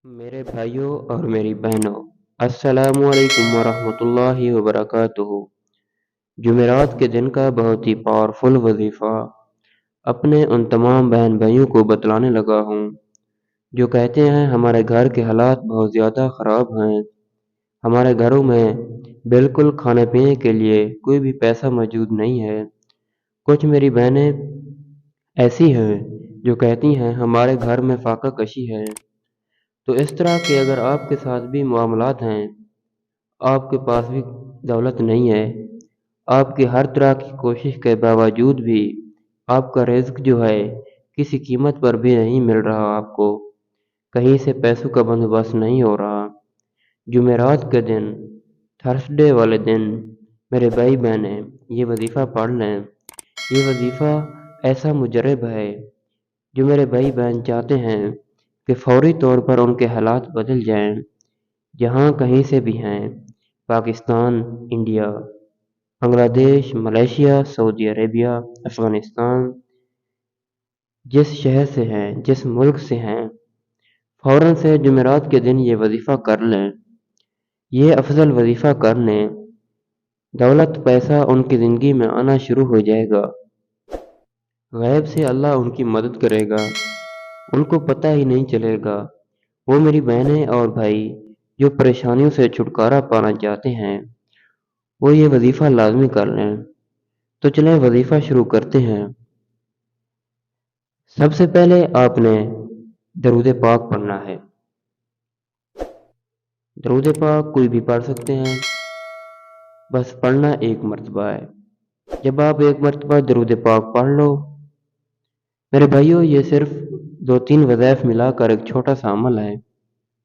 میرے بھائیوں اور میری بہنوں، السلام علیکم ورحمۃ اللہ وبرکاتہ۔ جمعرات کے دن کا بہت ہی پاورفل وظیفہ اپنے ان تمام بہن بھائیوں کو بتلانے لگا ہوں جو کہتے ہیں ہمارے گھر کے حالات بہت زیادہ خراب ہیں، ہمارے گھروں میں بالکل کھانے پینے کے لیے کوئی بھی پیسہ موجود نہیں ہے۔ کچھ میری بہنیں ایسی ہیں جو کہتی ہیں ہمارے گھر میں فاقہ کشی ہے۔ تو اس طرح کے اگر آپ کے ساتھ بھی معاملات ہیں، آپ کے پاس بھی دولت نہیں ہے، آپ کی ہر طرح کی کوشش کے باوجود بھی آپ کا رزق جو ہے کسی قیمت پر بھی نہیں مل رہا، آپ کو کہیں سے پیسوں کا بندوبست نہیں ہو رہا، جمعرات کے دن، تھرسڈے والے دن میرے بھائی بہنیں یہ وظیفہ پڑھ لیں۔ یہ وظیفہ ایسا مجرب ہے جو میرے بھائی بہن چاہتے ہیں کہ فوری طور پر ان کے حالات بدل جائیں، جہاں کہیں سے بھی ہیں، پاکستان، انڈیا، بنگلہ دیش، ملیشیا، سعودی عربیہ، افغانستان، جس شہر سے ہیں، جس ملک سے ہیں، فوراً سے جمعرات کے دن یہ وظیفہ کر لیں۔ یہ افضل وظیفہ کر لیں، دولت پیسہ ان کی زندگی میں آنا شروع ہو جائے گا، غیب سے اللہ ان کی مدد کرے گا، ان کو پتہ ہی نہیں چلے گا۔ وہ میری بہنیں اور بھائی جو پریشانیوں سے چھٹکارا پانا چاہتے ہیں وہ یہ وظیفہ لازمی کر لیں۔ تو چلیں وظیفہ شروع کرتے ہیں۔ سب سے پہلے آپ نے درود پاک پڑھنا ہے۔ درود پاک کوئی بھی پڑھ سکتے ہیں، بس پڑھنا ایک مرتبہ ہے۔ جب آپ ایک مرتبہ درود پاک پڑھ لو، میرے بھائیوں یہ صرف 2-3 وظائف ملا کر ایک چھوٹا سا عمل ہے۔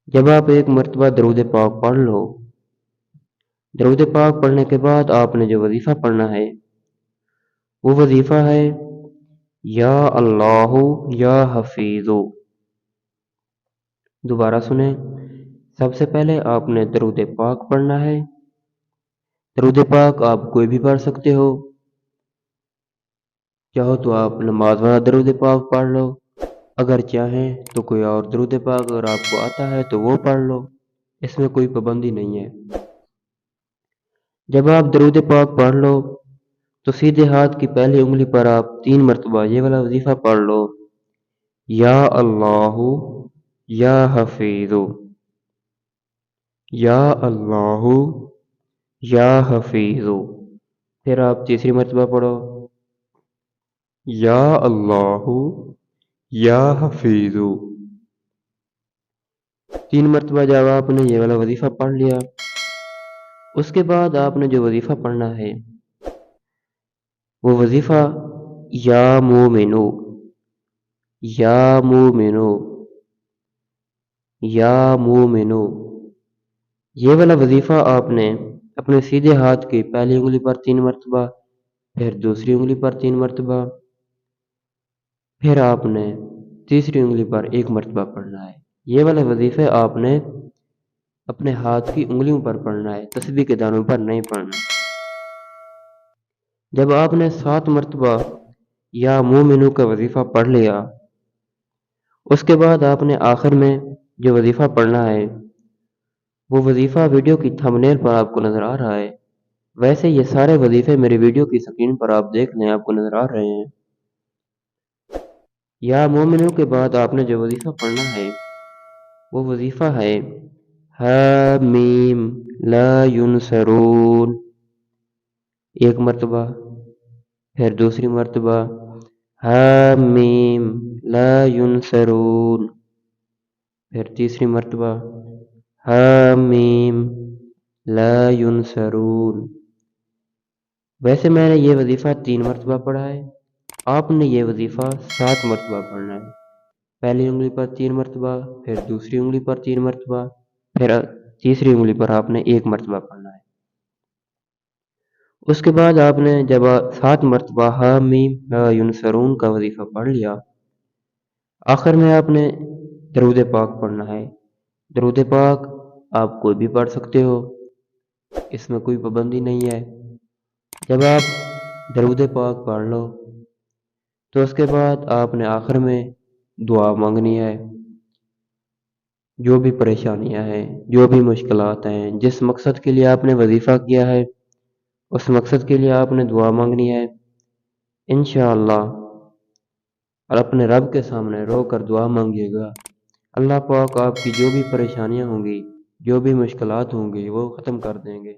جب آپ ایک مرتبہ درود پاک پڑھ لو، درود پاک پڑھنے کے بعد آپ نے جو وظیفہ پڑھنا ہے وہ وظیفہ ہے یا اللہ یا حفیظو۔ دوبارہ سنیں، سب سے پہلے آپ نے درود پاک پڑھنا ہے۔ درود پاک آپ کوئی بھی پڑھ سکتے ہو، چاہو تو آپ نماز والا درود پاک پڑھ لو، اگر چاہیں تو کوئی اور درود پاک اگر آپ کو آتا ہے تو وہ پڑھ لو، اس میں کوئی پابندی نہیں ہے۔ جب آپ درود پاک پڑھ لو تو سیدھے ہاتھ کی پہلی انگلی پر آپ 3 مرتبہ یہ والا وظیفہ پڑھ لو، یا اللہ یا حفیظو، یا اللہ یا حفیظو۔ پھر آپ تیسری مرتبہ پڑھو، یا اللہ یا حفیظو۔ 3 مرتبہ جب آپ نے یہ والا وظیفہ پڑھ لیا، اس کے بعد آپ نے جو وظیفہ پڑھنا ہے وہ وظیفہ یا مومنو، یا مومنو، یا مومنو، یہ والا وظیفہ آپ نے اپنے سیدھے ہاتھ کی پہلی انگلی پر 3 مرتبہ، پھر دوسری انگلی پر 3 مرتبہ، پھر آپ نے تیسری انگلی پر 1 مرتبہ پڑھنا ہے۔ یہ والے وظیفے آپ نے اپنے ہاتھ کی انگلیوں پر پڑھنا ہے، تسبیح کے دانوں پر نہیں پڑھنا۔ جب آپ نے 7 مرتبہ یا مومنو کا وظیفہ پڑھ لیا، اس کے بعد آپ نے آخر میں جو وظیفہ پڑھنا ہے وہ وظیفہ ویڈیو کی تھمبنیل پر آپ کو نظر آ رہا ہے۔ ویسے یہ سارے وظیفے میری ویڈیو کی سکرین پر آپ دیکھ لیں، آپ کو نظر آ رہے ہیں۔ یا مومنوں کے بعد آپ نے جو وظیفہ پڑھنا ہے وہ وظیفہ ہے حامیم لا ینصرون، 1 مرتبہ، پھر دوسری مرتبہ حامیم لا ینصرون، پھر تیسری مرتبہ حامیم لا ینصرون۔ ویسے میں نے یہ وظیفہ 3 مرتبہ پڑھا ہے، آپ نے یہ وظیفہ 7 مرتبہ پڑھنا ہے۔ پہلی انگلی پر 3 مرتبہ، پھر دوسری انگلی پر 3 مرتبہ، پھر تیسری انگلی پر آپ نے 1 مرتبہ پڑھنا ہے۔ اس کے بعد آپ نے جب 7 مرتبہ حامیم لا ینصرون کا وظیفہ پڑھ لیا، آخر میں آپ نے درود پاک پڑھنا ہے۔ درود پاک آپ کوئی بھی پڑھ سکتے ہو، اس میں کوئی پابندی نہیں ہے۔ جب آپ درود پاک پڑھ لو تو اس کے بعد آپ نے آخر میں دعا مانگنی ہے۔ جو بھی پریشانیاں ہیں، جو بھی مشکلات ہیں، جس مقصد کے لیے آپ نے وظیفہ کیا ہے اس مقصد کے لیے آپ نے دعا مانگنی ہے انشاءاللہ، اور اپنے رب کے سامنے رو کر دعا مانگیے گا، اللہ پاک آپ کی جو بھی پریشانیاں ہوں گی، جو بھی مشکلات ہوں گی وہ ختم کر دیں گے۔